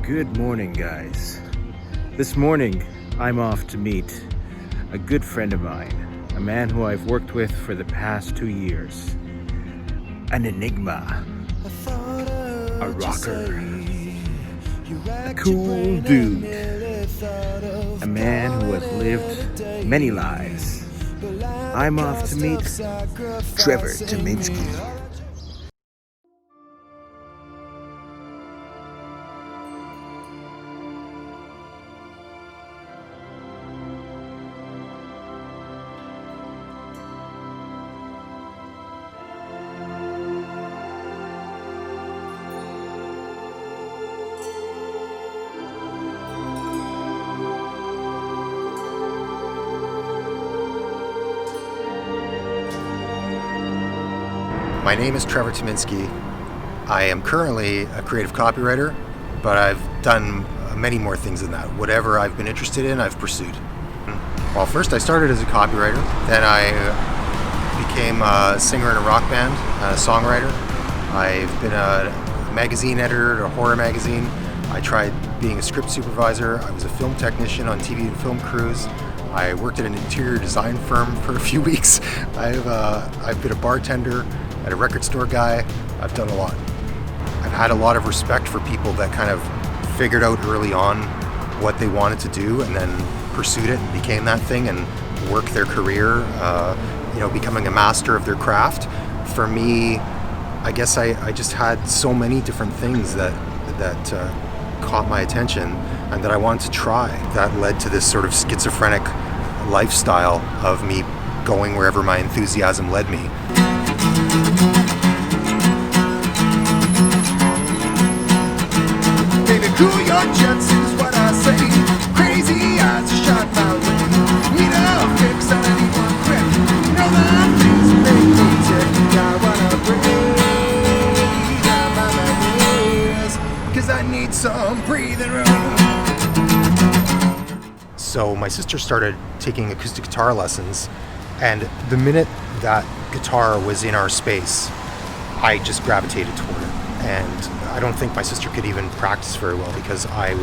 Good morning, guys. This morning, I'm off to meet a good friend of mine, a man who I've worked with for the past 2 years. An enigma, a rocker, a cool dude, a man who has lived many lives. I'm off to meet Trevor Tominski. My name is Trevor Tominski. I am currently a creative copywriter, but I've done many more things than that. Whatever I've been interested in, I've pursued. Well, first I started as a copywriter, then I became a singer in a rock band, a songwriter. I've been a magazine editor at a horror magazine. I tried being a script supervisor. I was a film technician on TV and film crews. I worked at an interior design firm for a few weeks. I've been a bartender, at a record store guy. I've done a lot. I've had a lot of respect for people that kind of figured out early on what they wanted to do and then pursued it and became that thing and worked their career, becoming a master of their craft. For me, I guess I just had so many different things that caught my attention and that I wanted to try. That led to this sort of schizophrenic lifestyle of me going wherever my enthusiasm led me. Baby, cool your jets is what I say. Crazy eyes are shot my way. Need a fix and I need one quick. Know that things make me tick. I wanna breathe out my ears, 'cause I need some breathing room. So my sister started taking acoustic guitar lessons, and the minute that guitar was in our space, I just gravitated toward it. And I don't think my sister could even practice very well because I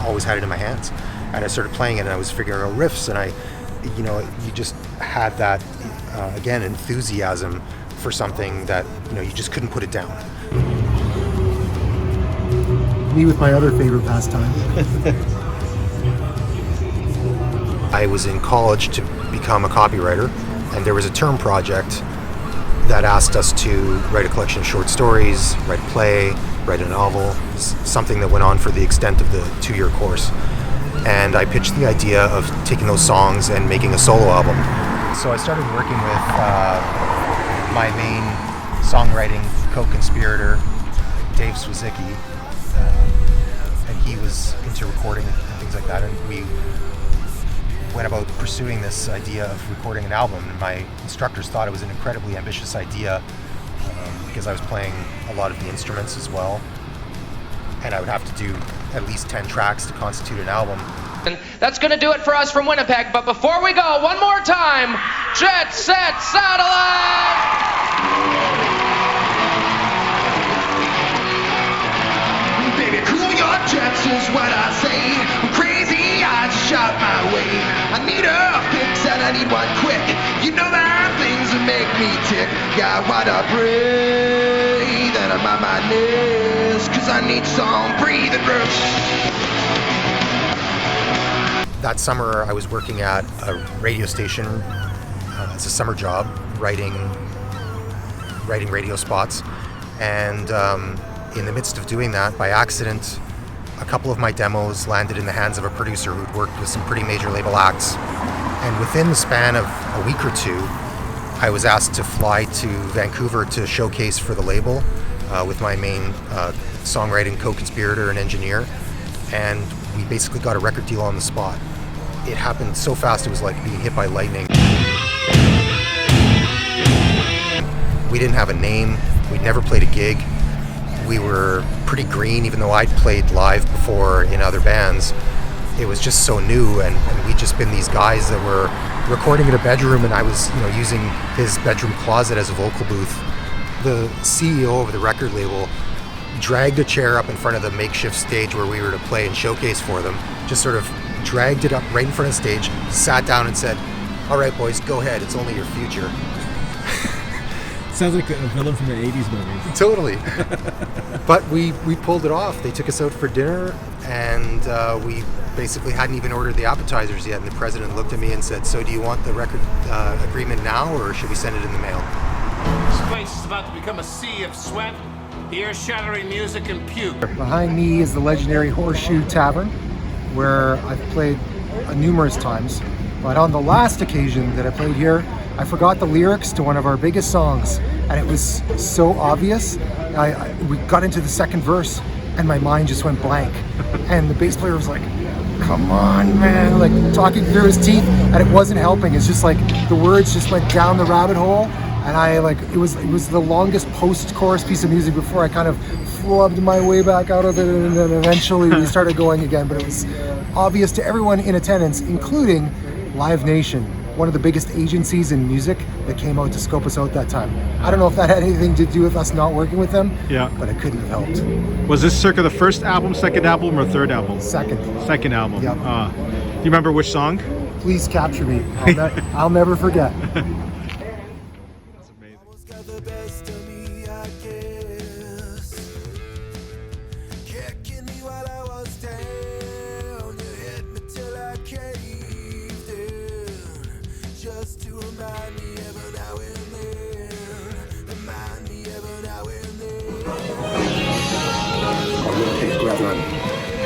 always had it in my hands. And I started playing it and I was figuring out riffs, and you just had that, again, enthusiasm for something that, you just couldn't put it down. Me with my other favorite pastime. I was in college to become a copywriter, and there was a term project that asked us to write a collection of short stories, write a play, write a novel, something that went on for the extent of the 2-year course. And I pitched the idea of taking those songs and making a solo album. So I started working with my main songwriting co-conspirator, Dave Swizicki, and he was into recording and things like that, and we went about pursuing this idea of recording an album. And my instructors thought it was an incredibly ambitious idea because I was playing a lot of the instruments as well, and I would have to do at least 10 tracks to constitute an album. And that's going to do it for us from Winnipeg, but before we go, one more time, Jet Set Satellite! Baby, cool your jets is what I say. Crazy eyes shot my way. I need a fix and I need one quick. You know that things that make me tick. I wanna breathe and I'm on my knees, 'cause I need some breathing room. That summer I was working at a radio station as a summer job, writing radio spots, and in the midst of doing that, by accident, a couple of my demos landed in the hands of a producer who'd worked with some pretty major label acts. And within the span of a week or two, I was asked to fly to Vancouver to showcase for the label with my main songwriting co-conspirator and engineer. And we basically got a record deal on the spot. It happened so fast, it was like being hit by lightning. We didn't have a name. We'd never played a gig. We were pretty green, even though I'd played live before in other bands. It was just so new, and we'd just been these guys that were recording in a bedroom, and I was using his bedroom closet as a vocal booth. The CEO of the record label dragged a chair up in front of the makeshift stage where we were to play and showcase for them, just sort of dragged it up right in front of the stage, sat down and said, "All right, boys, go ahead. It's only your future." Sounds like a villain from an 80s movie. Totally. But we pulled it off. They took us out for dinner, and we basically hadn't even ordered the appetizers yet. And the president looked at me and said, "So do you want the record agreement now, or should we send it in the mail?" This place is about to become a sea of sweat, ear-shattering music, and puke. Behind me is the legendary Horseshoe Tavern, where I've played numerous times. But on the last occasion that I played here, I forgot the lyrics to one of our biggest songs, and it was so obvious. We got into the second verse, and my mind just went blank. And the bass player was like, "Come on, man," like talking through his teeth, and it wasn't helping. It's just like the words just went down the rabbit hole, and it was the longest post-chorus piece of music before I kind of flubbed my way back out of it, and then eventually we started going again. But it was obvious to everyone in attendance, including Live Nation, one of the biggest agencies in music that came out to scope us out that time. I don't know if that had anything to do with us not working with them, but it couldn't have helped. Was this circa the first album, second album, or third album? Second. Second album. Yep. Do you remember which song? Please Capture Me. I'll never forget. That's amazing. Just to remind me every now and then, remind me every now and then. I'm gonna pick Brethren,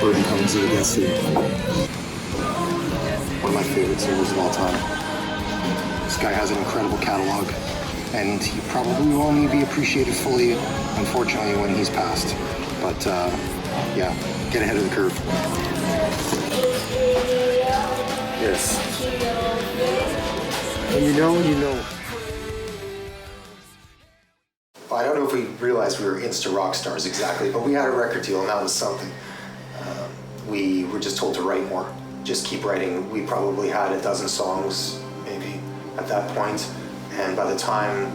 Burden Comes to the Sea. One of my favorite singers of all time. This guy has an incredible catalog, and he probably will only be appreciated fully, unfortunately, when he's passed. But yeah, get ahead of the curve. Yes. When you know, you know. I don't know if we realized we were Insta rock stars exactly, but we had a record deal, and that was something. We were just told to write more, just keep writing. We probably had a dozen songs, maybe, at that point, and by the time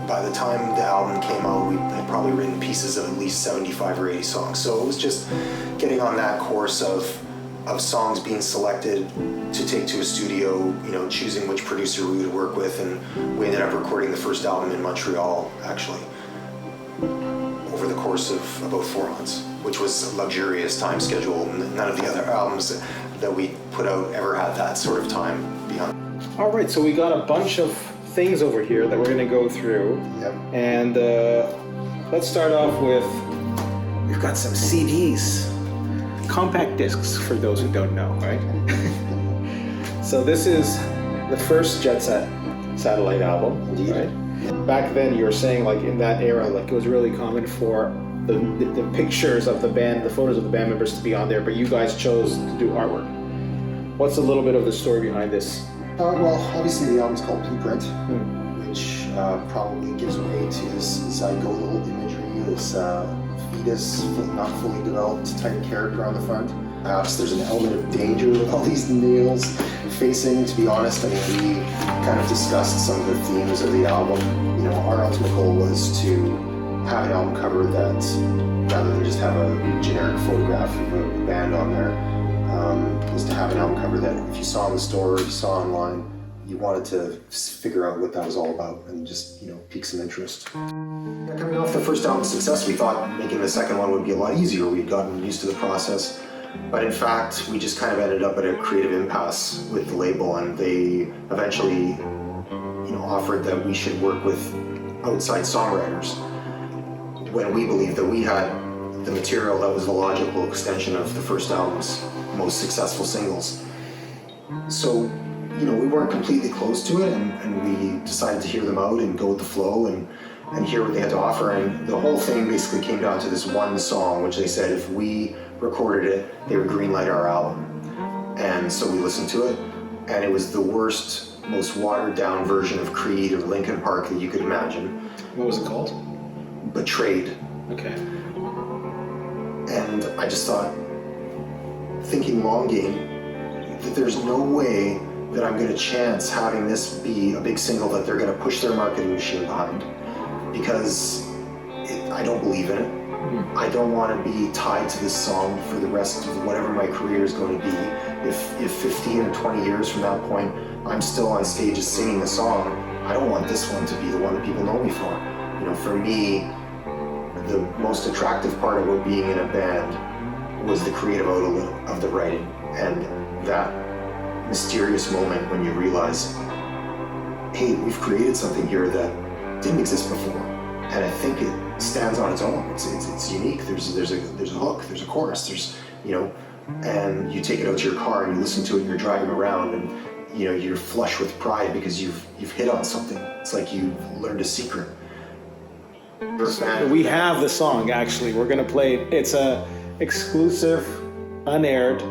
the album came out, we had probably written pieces of at least 75 or 80 songs. So it was just getting on that course of songs being selected to take to a studio, choosing which producer we would work with, and we ended up recording the first album in Montreal, actually, over the course of about 4 months, which was a luxurious time schedule. None of the other albums that we put out ever had that sort of time beyond. All right, so we got a bunch of things over here that we're going to go through. Yep. And let's start off with, we've got some CDs, compact discs for those who don't know, right? So this is the first Jet Set satellite album, right? Back then, you were saying, like, in that era, like, it was really common for the pictures of the band, the photos of the band members to be on there, but you guys chose to do artwork. What's a little bit of the story behind this? Well, obviously the album's called Blueprint, which probably gives way to this zygotal imagery, this fetus, not fully developed type character on the front. Perhaps there's an element of danger with all these nails facing. To be honest, I mean, we kind of discussed some of the themes of the album. Our ultimate goal was to have an album cover that, rather than just have a generic photograph of a band on there, was to have an album cover that if you saw in the store or if you saw online, you wanted to figure out what that was all about and just, pique some interest. Coming off the first album's success, we thought making the second one would be a lot easier. We'd gotten used to the process. But in fact, we just kind of ended up at a creative impasse with the label, and they eventually, offered that we should work with outside songwriters when we believed that we had the material that was the logical extension of the first album's most successful singles. So, we weren't completely close to it, and we decided to hear them out and go with the flow and hear what they had to offer. And the whole thing basically came down to this one song, which they said if we recorded it, they would greenlight our album. And so we listened to it, and it was the worst, most watered down version of Creed or Linkin Park that you could imagine. What was it called? Betrayed. Okay. And I just thought, thinking long game, that there's no way that I'm going to chance having this be a big single that they're going to push their marketing machine behind, because I don't believe in it. I don't want to be tied to this song for the rest of whatever my career is going to be. If 15 or 20 years from that point, I'm still on stages singing the song, I don't want this one to be the one that people know me for. You know, for me, the most attractive part about being in a band was the creative outlet of the writing, and that mysterious moment when you realize, hey, we've created something here that didn't exist before, and I think it stands on its own. It's unique. There's a hook, there's a chorus, there's, you know, and you take it out to your car and you listen to it and you're driving around and, you know, you're flush with pride because you've hit on something. It's like you've learned a secret. We have the song, actually. We're gonna play it. It's a exclusive, unaired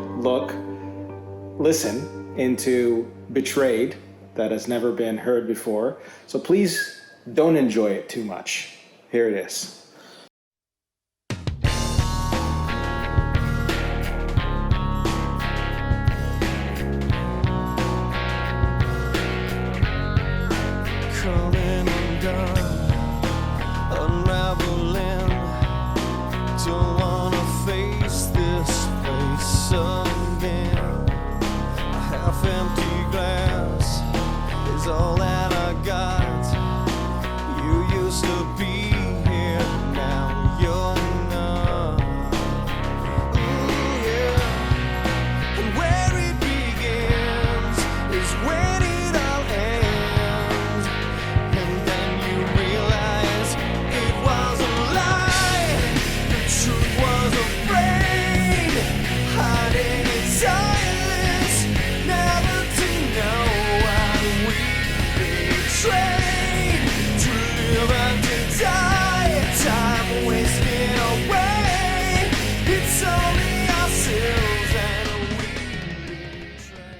listen into Betrayed that has never been heard before. So please don't enjoy it too much. Here it is. Coming undone, unraveling. Don't wanna face this place again. A half-empty glass is all that I got. You used to be here, now you're not. Yeah. And where it begins is when it all ends. And then you realize it was a lie. The truth was afraid, hiding in silence, never to know why we betrayed. To live and to die, time wasted away. It's only ourselves and we betray.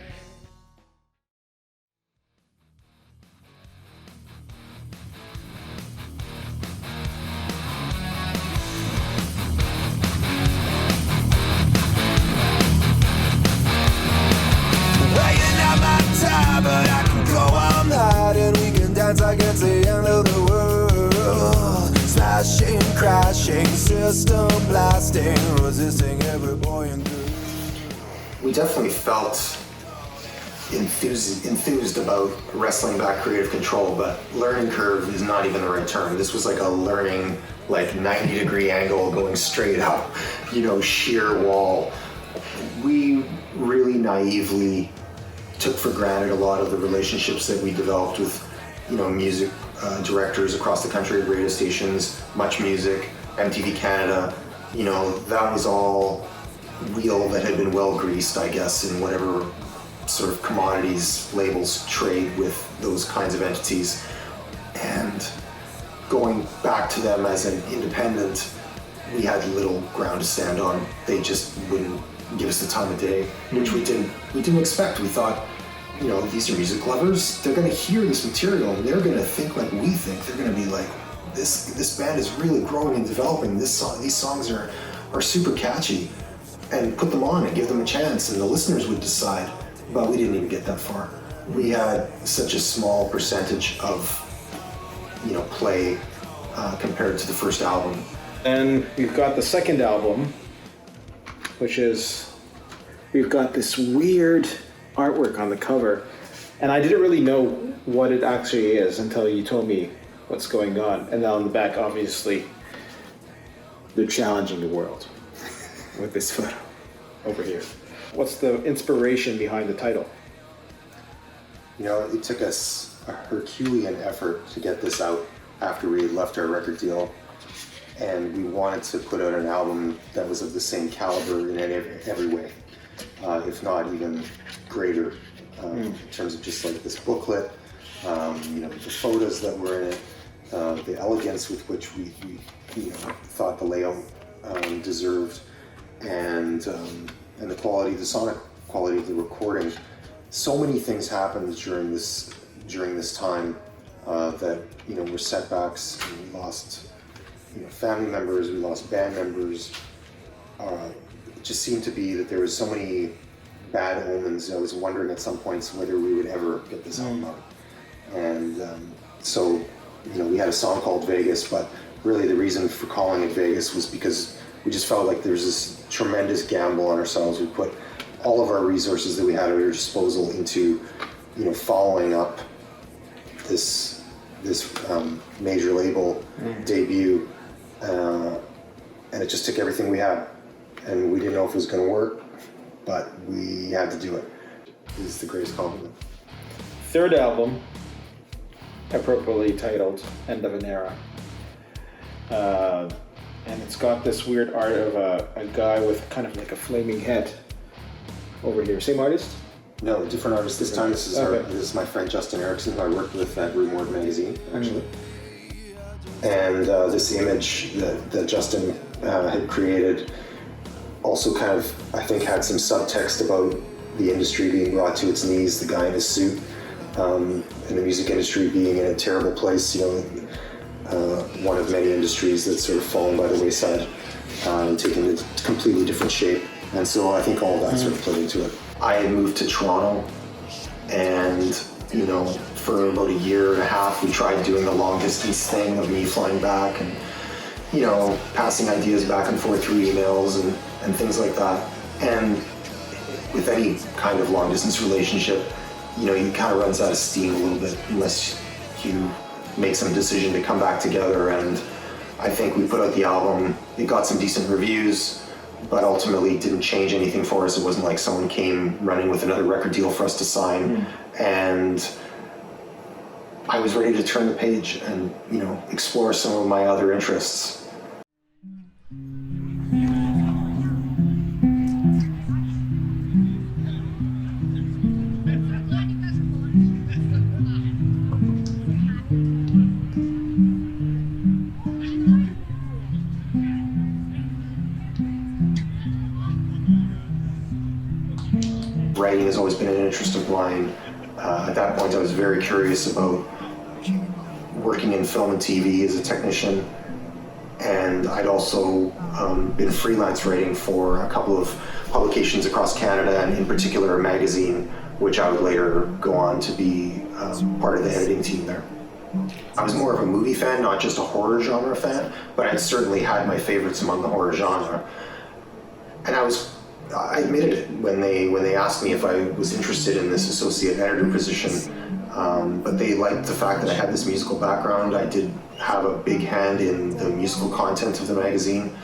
Laying out my time, but I can go all night and we can dance like it's the end of the world. Smashing, crashing, system blasting, resisting every boy and girl. We definitely felt enthused about wrestling back creative control, but learning curve is not even the right term. This was like a learning, like 90-degree angle going straight up, you know, sheer wall. We really naively took for granted a lot of the relationships that we developed with, you know, music directors across the country, radio stations, Much Music, MTV Canada. You know, that was all wheel that had been well greased, I guess, in whatever sort of commodities labels trade with those kinds of entities. And going back to them as an independent, we had little ground to stand on. They just wouldn't give us the time of day, which we didn't expect. We thought, you know, these are music lovers. They're going to hear this material and they're going to think like we think. They're going to be like, this band is really growing and developing. These songs are super catchy, and put them on and give them a chance, and the listeners would decide. But we didn't even get that far. We had such a small percentage of, you know, play compared to the first album. And we've got the second album, which is, we've got this weird artwork on the cover, and I didn't really know what it actually is until you told me what's going on. And then on the back, obviously, they're challenging the world with this photo over here. What's the inspiration behind the title? You know, it took us a Herculean effort to get this out after we had left our record deal, and we wanted to put out an album that was of the same caliber in every way, if not even greater, in terms of just like this booklet, you know, the photos that were in it, the elegance with which we you know, thought the layout deserved, and the quality, the sonic quality of the recording. So many things happened during this time that, you know, were setbacks. We lost, you know, family members, we lost band members. It just seemed to be that there was so many bad omens. I was wondering at some points whether we would ever get this album out. And so, you know, we had a song called Vegas, but really the reason for calling it Vegas was because we just felt like there was this tremendous gamble on ourselves. We put all of our resources that we had at our disposal into, following up this major label debut, and it just took everything we had, and we didn't know if it was going to work, but we had to do it. It's the greatest compliment. Third album, appropriately titled End of an Era. And it's got this weird art of a guy with kind of like a flaming head over here. Same artist? No, different artist this time. This is my friend Justin Erickson, who I worked with at Reward magazine, actually. And this image that Justin had created also kind of, I think, had some subtext about the industry being brought to its knees, the guy in his suit, and the music industry being in a terrible place, one of many industries that's sort of fallen by the wayside and taken a completely different shape. And so I think all of that sort of played into it. I had moved to Toronto, and for about a year and a half we tried doing the long distance thing of me flying back and passing ideas back and forth through emails and things like that. And with any kind of long distance relationship, you kind of runs out of steam a little bit unless you make some decision to come back together. And I think we put out the album, it got some decent reviews, but ultimately didn't change anything for us. It wasn't like someone came running with another record deal for us to sign. And I was ready to turn the page and, explore some of my other interests. Writing has always been an interest of mine. At that point, I was very curious about working in film and TV as a technician, and I'd also been freelance writing for a couple of publications across Canada, and in particular a magazine, which I would later go on to be part of the editing team there. I was more of a movie fan, not just a horror genre fan, but I'd certainly had my favorites among the horror genre. And I admitted it when they asked me if I was interested in this associate editor position, but they liked the fact that I had this musical background. I did have a big hand in the musical content of the magazine,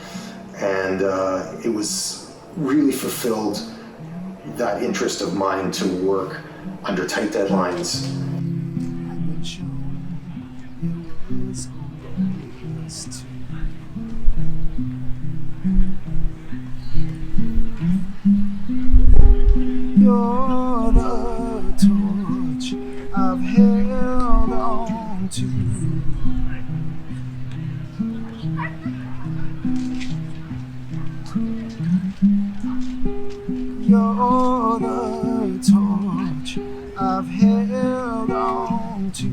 and it was really fulfilled that interest of mine to work under tight deadlines. You're the torch I've held on to. You're the torch I've held on to.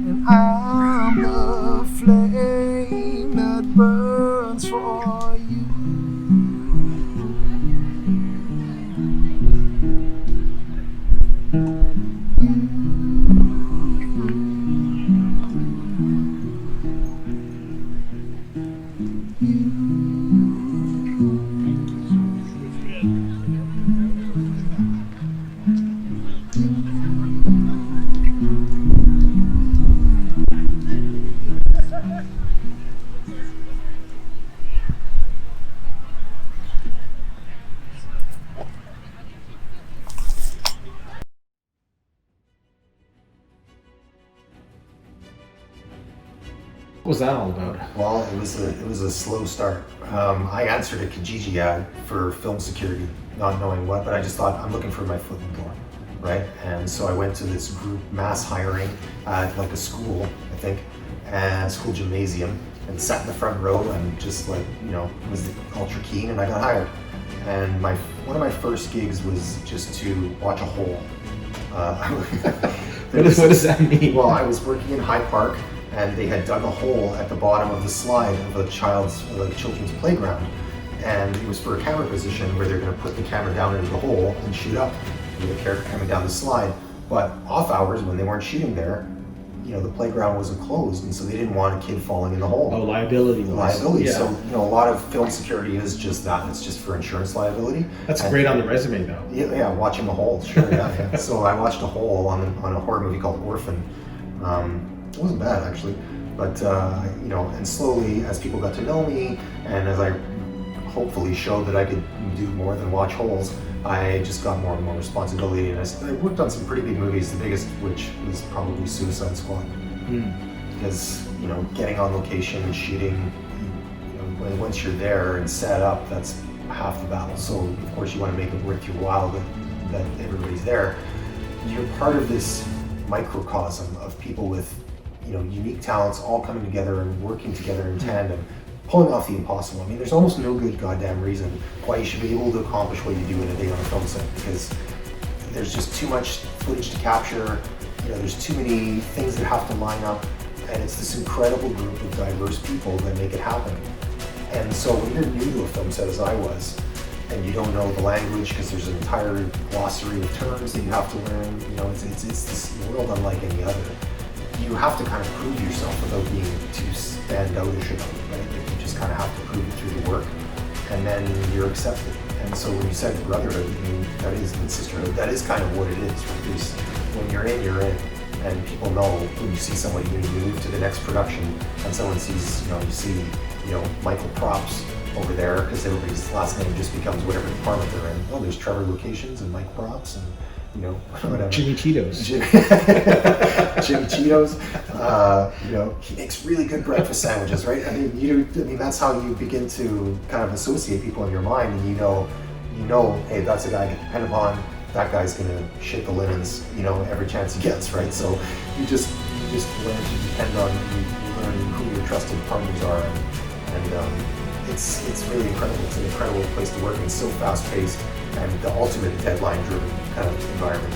And I'm the flame that burns for you. What was that all about? Well, it was a slow start. I answered a Kijiji ad for film security, not knowing what, but I just thought, I'm looking for my foot in the door, right? And so I went to this group mass hiring at like a school, I think, and school gymnasium, and sat in the front row and just like, was ultra keen, and I got hired. And one of my first gigs was just to watch a hole. What does that mean? Well, I was working in High Park, and they had dug a hole at the bottom of the slide of a children's playground, and it was for a camera position where they're going to put the camera down into the hole and shoot up. with a character coming down the slide. But off hours, when they weren't shooting there, the playground wasn't closed, and so they didn't want a kid falling in the hole. Oh, liability. Liability. Yeah. So, a lot of film security is just that. It's just for insurance liability. That's great on the resume, though. Yeah, watching a hole. Sure, yeah. So I watched a hole on a horror movie called Orphan. It wasn't bad, actually. But, and slowly, as people got to know me, and as I hopefully showed that I could do more than watch holes, I just got more and more responsibility, and I worked on some pretty big movies, the biggest which was probably Suicide Squad. Because, getting on location and shooting, once you're there and set up, that's half the battle. So, of course, you want to make it worth your while that everybody's there. You're part of this microcosm of people with, unique talents all coming together and working together in tandem, pulling off the impossible. I mean, there's almost no good goddamn reason why you should be able to accomplish what you do in a day on a film set, because there's just too much footage to capture, there's too many things that have to line up, and it's this incredible group of diverse people that make it happen. And so when you're new to a film set, as I was, and you don't know the language because there's an entire glossary of terms that you have to learn, it's this world unlike any other. You have to kind of prove yourself without being too standoutish about it, right? You just kind of have to prove it through the work, and then you're accepted. And so when you said brotherhood, that is sisterhood. That is kind of what it is. Right? When you're in, and people know when you see somebody, when you move to the next production, and someone sees, you see, Michael Props over there, because everybody's last name just becomes whatever department they're in. Oh, there's Trevor Locations and Mike Props and whatever. Jimmy Cheetos. Jimmy Cheetos. He makes really good breakfast sandwiches, right? I mean, that's how you begin to kind of associate people in your mind, and hey, that's a guy I can depend upon. That guy's gonna shit the linens, every chance he gets, right? So you just learn to depend on, you learn who your trusted partners are, and it's really incredible. It's an incredible place to work, and it's so fast paced, and the ultimate deadline driven kind of environment.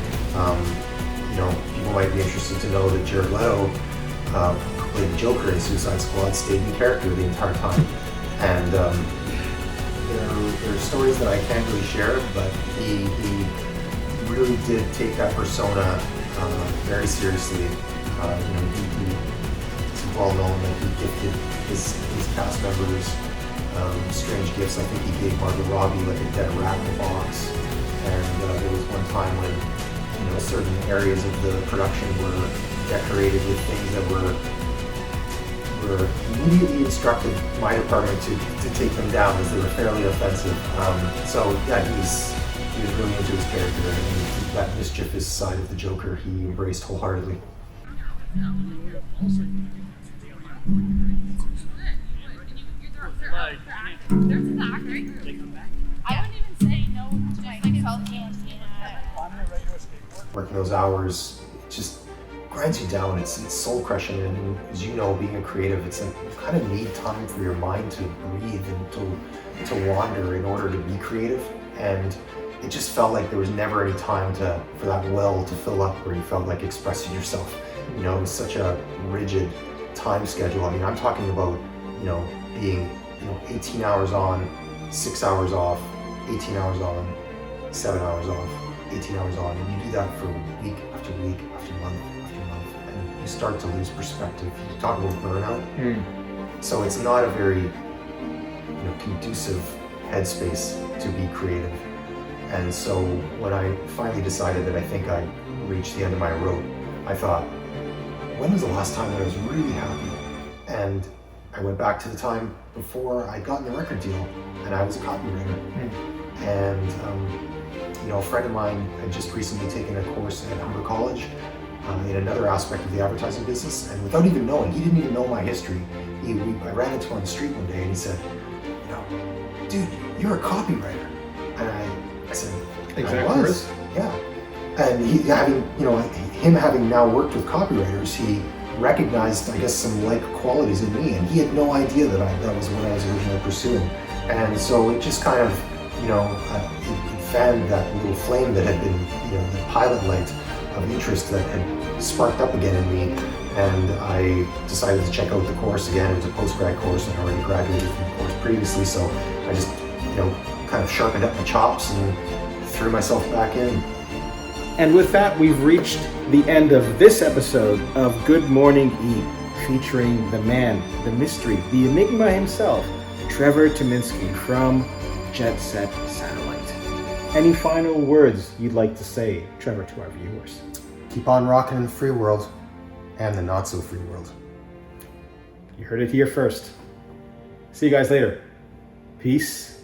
People might be interested to know that Jared Leto, who played the Joker in Suicide Squad, stayed in character the entire time. And there are stories that I can't really share, but he really did take that persona very seriously. It's well known that he gifted his cast members strange gifts. I think he gave Margot Robbie like a dead rat in a box. And there was one time when certain areas of the production were decorated with things that were immediately instructed my department to take them down, as they were fairly offensive. So yeah, he was really into his character, and that mischievous side of the Joker he embraced wholeheartedly. Working those hours just grinds you down. It's soul crushing, and as you know, being a creative, it's like you kind of need time for your mind to breathe and to wander in order to be creative. And it just felt like there was never any time for that well to fill up where you felt like expressing yourself. It was such a rigid time schedule. I mean, I'm talking about being 18 hours on, 6 hours off, 18 hours on, 7 hours off, 18 hours on, and you do that for week after week after month after month, and you start to lose perspective. You talk about burnout. So it's not a very conducive headspace to be creative. And so when I finally decided that I think I reached the end of my rope, I thought, when was the last time that I was really happy? And I went back to the time before I'd gotten the record deal, and I was a copywriter. And a friend of mine had just recently taken a course at Humber College in another aspect of the advertising business, and without even knowing, he didn't even know my history. I ran into him on the street one day, and he said, dude, you're a copywriter. And I said, I was. Yeah. And him having now worked with copywriters, he recognized, I guess, some like qualities in me, and he had no idea that was what I was originally pursuing. And so it just kind of, it fanned that little flame that had been, the pilot light of interest that had sparked up again in me. And I decided to check out the course again. It was a post-grad course, and I already graduated from the course previously, so I just, kind of sharpened up my chops and threw myself back in. And with that, we've reached the end of this episode of Good Morning E, featuring the man, the mystery, the enigma himself, Trevor Tyminski from Jet Set Satellite. Any final words you'd like to say, Trevor, to our viewers? Keep on rocking in the free world and the not so free world. You heard it here first. See you guys later. Peace